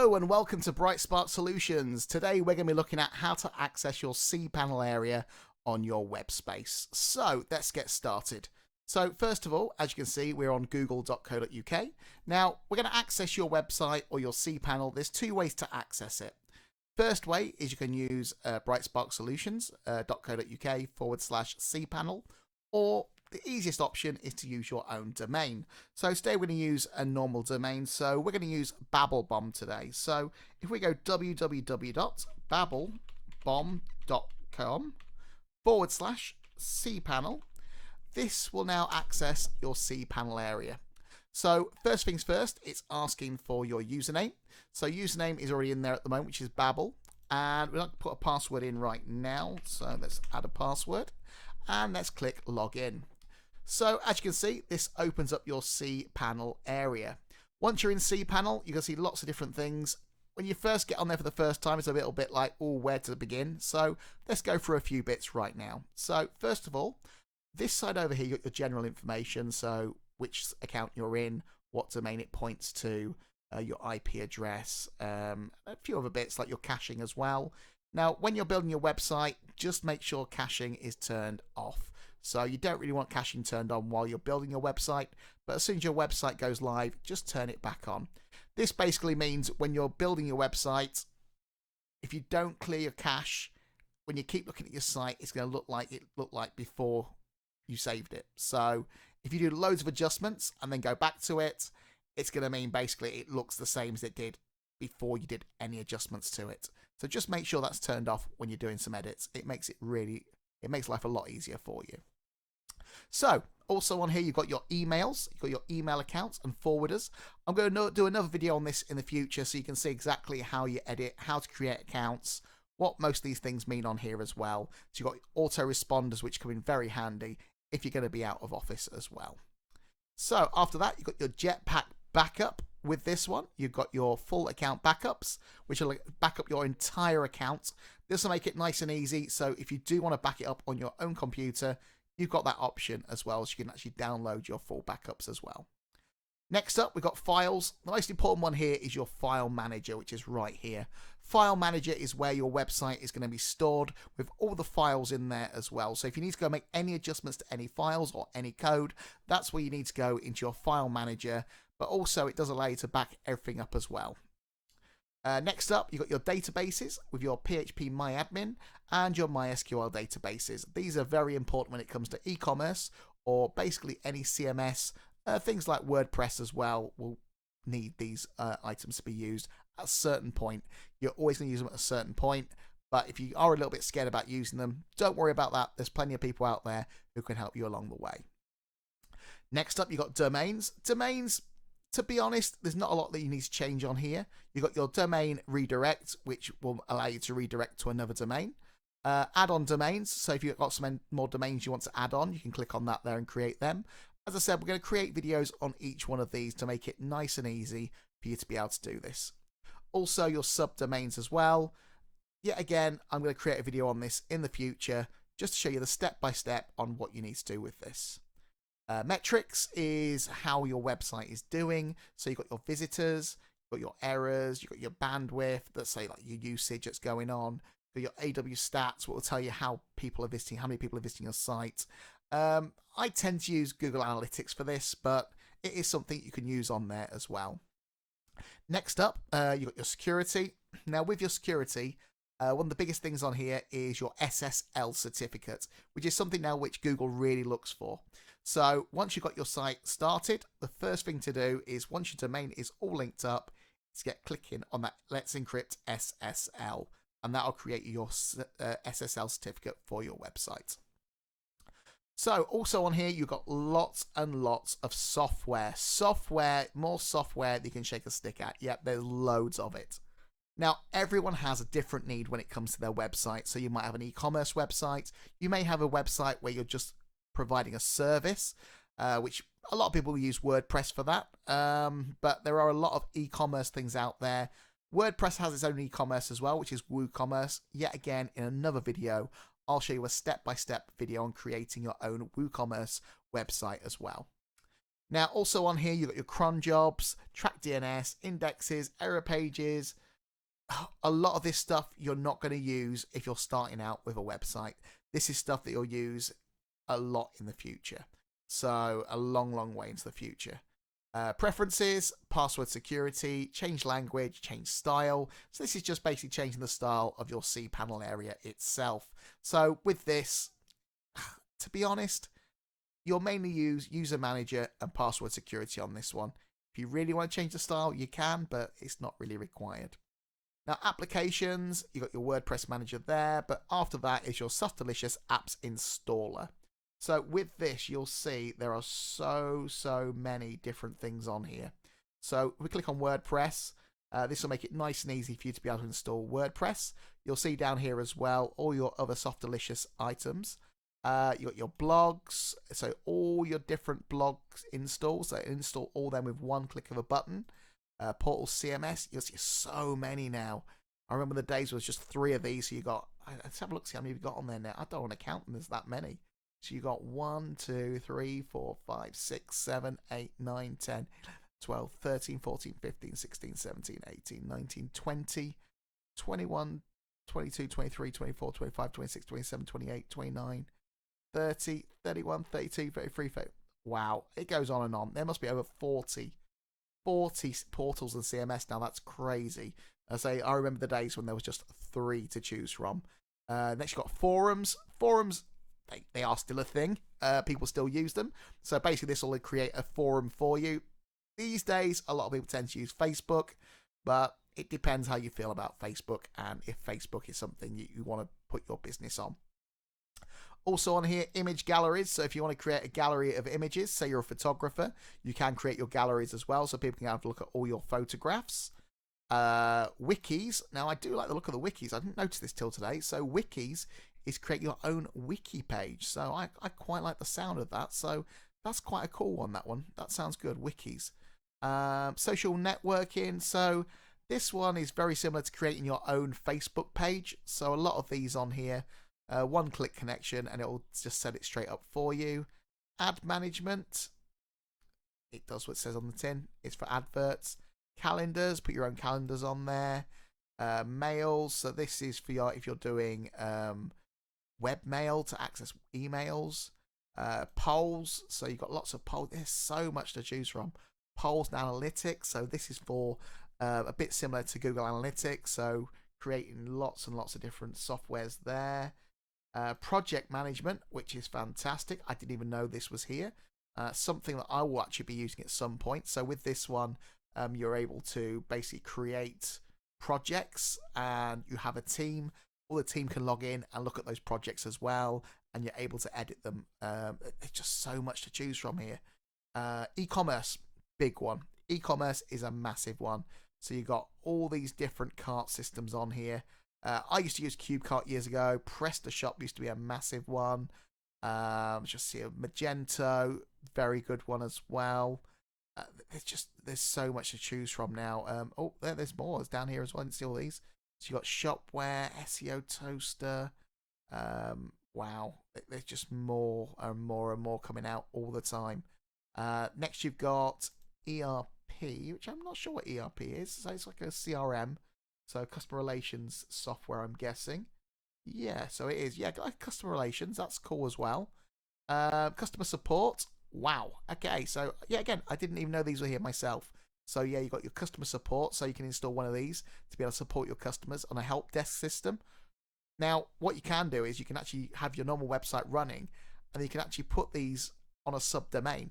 Hello and welcome to Bright Spark Solutions. Today we're going to be looking at how to access your cPanel area on your web space. So let's get started. So first of all, as you can see, we're on google.co.uk. Now we're going to access your website or your cPanel. There's two ways to access it. First way is you can use brightsparksolutions.co.uk/cpanel, or the easiest option is to use your own domain. So today we're going to use a normal domain. So we're going to use BabbleBomb today. So if we go www.babblebomb.com/cpanel, this will now access your cPanel area. So first things first, it's asking for your username. So username is already in there at the moment, which is Babble. And we're not going to put a password in right now. So let's add a password and let's click login. So as you can see, this opens up your cPanel area. Once you're in cPanel, you can see lots of different things. When you first get on there for the first time, it's a little bit like, oh, where to begin? So let's go through a few bits right now. So first of all, this side over here, you got your general information. So which account you're in, what domain it points to, your IP address, a few other bits like your caching as well. Now, when you're building your website, just make sure caching is turned off. So you don't really want caching turned on while you're building your website, but as soon as your website goes live, just turn it back on. This basically means when you're building your website, if you don't clear your cache, when you keep looking at your site, it's going to look like it looked like before you saved it. So if you do loads of adjustments and then go back to it, it's going to mean basically it looks the same as it did before you did any adjustments to it. So just make sure that's turned off when you're doing some edits. It makes life a lot easier for you. So also on here, you've got your emails, you've got your email accounts and forwarders. I'm going to do another video on this in the future so you can see exactly how you edit, how to create accounts, what most of these things mean on here as well. So you've got autoresponders, which come in very handy if you're going to be out of office as well. So after that, you've got your Jetpack backup. With this one, you've got your full account backups, which will back up your entire account. This will make it nice and easy. So if you do want to back it up on your own computer, you've got that option as well. So you can actually download your full backups as well. Next up, we've got files. The most important one here is your file manager, which is right here. File manager is where your website is going to be stored with all the files in there as well. So if you need to go make any adjustments to any files or any code, that's where you need to go into your file manager. But also it does allow you to back everything up as well. Next up, you've got your databases with your PHP MyAdmin and your MySQL databases. These are very important when it comes to e-commerce or basically any CMS. Things like WordPress as well will need these items to be used at a certain point. You're always going to use them at a certain point, but if you are a little bit scared about using them, don't worry about that. There's plenty of people out there who can help you along the way. Next up, you've got domains. Domains, to be honest, there's not a lot that you need to change on here. You've got your domain redirect, which will allow you to redirect to another domain. Add-on domains, so if you've got some more domains you want to add on, you can click on that there and create them. As I said, we're going to create videos on each one of these to make it nice and easy for you to be able to do this. Also, your subdomains as well. Yet again, I'm going to create a video on this in the future just to show you the step-by-step on what you need to do with this. Metrics is how your website is doing. So you've got your visitors, you've got your errors, you've got your bandwidth, let's say like your usage that's going on. You've got your AW stats, what will tell you how people are visiting, how many people are visiting your site. I tend to use Google Analytics for this, but it is something you can use on there as well. Next up, you've got your security. Now with your security, one of the biggest things on here is your SSL certificate, which is something now which Google really looks for. So once you've got your site started, the first thing to do is once your domain is all linked up, is get clicking on that Let's Encrypt SSL, and that'll create your SSL certificate for your website. So also on here, you've got lots and lots of software. More software that you can shake a stick at. Yep, there's loads of it. Now, everyone has a different need when it comes to their website. So you might have an e-commerce website. You may have a website where you're just providing a service, which a lot of people use WordPress for that. But there are a lot of e-commerce things out there. WordPress has its own e-commerce as well, which is WooCommerce. Yet again, in another video, I'll show you a step-by-step video on creating your own WooCommerce website as well. Now, also on here, you've got your cron jobs, track DNS, indexes, error pages. A lot of this stuff you're not going to use if you're starting out with a website. This is stuff that you'll use a lot in the future. So a long, long way into the future. Preferences, password security, change language, change style. So this is just basically changing the style of your cPanel area itself. So with this, to be honest, you'll mainly use user manager and password security on this one. If you really want to change the style, you can, but it's not really required. Now, applications, you've got your WordPress manager there, but after that is your Delicious apps installer. So with this, you'll see there are so many different things on here. So if we click on WordPress, this will make it nice and easy for you to be able to install WordPress. You'll see down here as well all your other Delicious items. You got your blogs, so all your different blogs installs. So install all them with one click of a button. Portal CMS, you'll see so many now. I remember the days where it was just 3 of these. So you got, let's have a look, see how many you've got on there now. I don't want to count them, there's that many. So you got 1, 2, 3, 4, 5, 6, 7, 8, 9, 10, 12, 13, 14, 15, 16, 17, 18, 19, 20, 21, 22, 23, 24, 25, 26, 27, 28, 29, 30, 31, 32, 33, 30. Wow, it goes on and on. There must be over 40 portals and CMS now. That's crazy. I remember the days when there was just 3 to choose from. Next you've got forums. Forums, they are still a thing. People still use them. So basically this will create a forum for you. These days a lot of people tend to use Facebook, but it depends how you feel about Facebook and if Facebook is something you want to put your business on. Also on here, image galleries. So if you want to create a gallery of images, say you're a photographer, you can create your galleries as well, so people can have a look at all your photographs. Wikis. Now, I do like the look of the wikis. I didn't notice this till today. So wikis is create your own wiki page. So I quite like the sound of that. So that's quite a cool one, that one. That sounds good, wikis. Social networking. So this one is very similar to creating your own Facebook page. So a lot of these on here, one-click connection, and it will just set it straight up for you. Ad management, it does what it says on the tin. It's for adverts. Calendars, put your own calendars on there. Mails, so this is for your, if you're doing webmail to access emails. Polls, so you've got lots of polls. There's so much to choose from. Polls and analytics, so this is for a bit similar to Google Analytics, so creating lots and lots of different softwares there. Project management, which is fantastic. I didn't even know this was here. Something that I will actually be using at some point. So with this one, you're able to basically create projects and you have a team. All the team can log in and look at those projects as well, and you're able to edit them. There's just so much to choose from here. E-commerce, big one. E-commerce is a massive one. So you've got all these different cart systems on here. I used to use CubeCart years ago. PrestaShop used to be a massive one. Just see a Magento, very good one as well. There's so much to choose from now. There's more. It's down here as well. I didn't see all these. So you got Shopware, SEO Toaster. Wow, there's just more and more and more coming out all the time. Next you've got ERP, which I'm not sure what ERP is. So it's like a CRM. So customer relations software, I'm guessing. Yeah, so it is. Yeah, customer relations. That's cool as well. Customer support. Wow. Okay, so yeah, again, I didn't even know these were here myself. So yeah, you got your customer support, so you can install one of these to be able to support your customers on a help desk system. Now, what you can do is you can actually have your normal website running, and you can actually put these on a subdomain,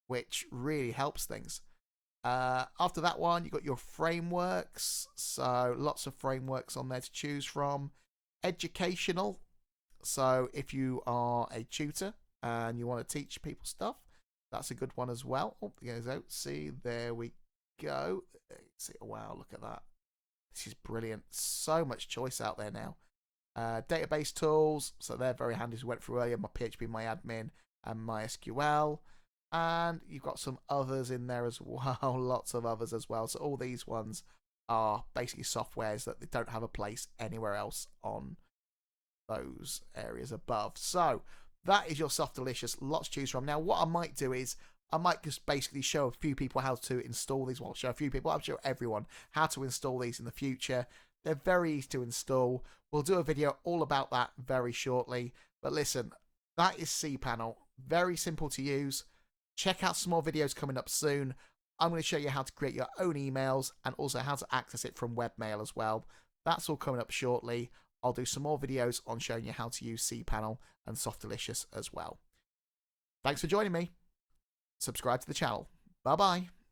which really helps things. After that one, you've got your frameworks. So lots of frameworks on there to choose from. Educational. So if you are a tutor and you want to teach people stuff, that's a good one as well. Oh, it goes out. See, there we go. See, wow, look at that. This is brilliant. So much choice out there now. Database tools. So they're very handy, as we went through earlier. My PHP, my admin, and MySQL. And you've got some others in there as well, lots of others as well. So all these ones are basically softwares that they don't have a place anywhere else on those areas above. So that is your Delicious, lots to choose from. Now what I might do is I might just basically show a few people how to install these. Well, show a few people, I'll show everyone how to install these in the future. They're very easy to install. We'll do a video all about that very shortly. But listen, that is Cpanel. Very simple to use. Check out some more videos coming up soon. I'm going to show you how to create your own emails and also how to access it from webmail as well. That's all coming up shortly. I'll do some more videos on showing you how to use Cpanel and Softalicious as well. Thanks for joining me. Subscribe to the channel. Bye-bye.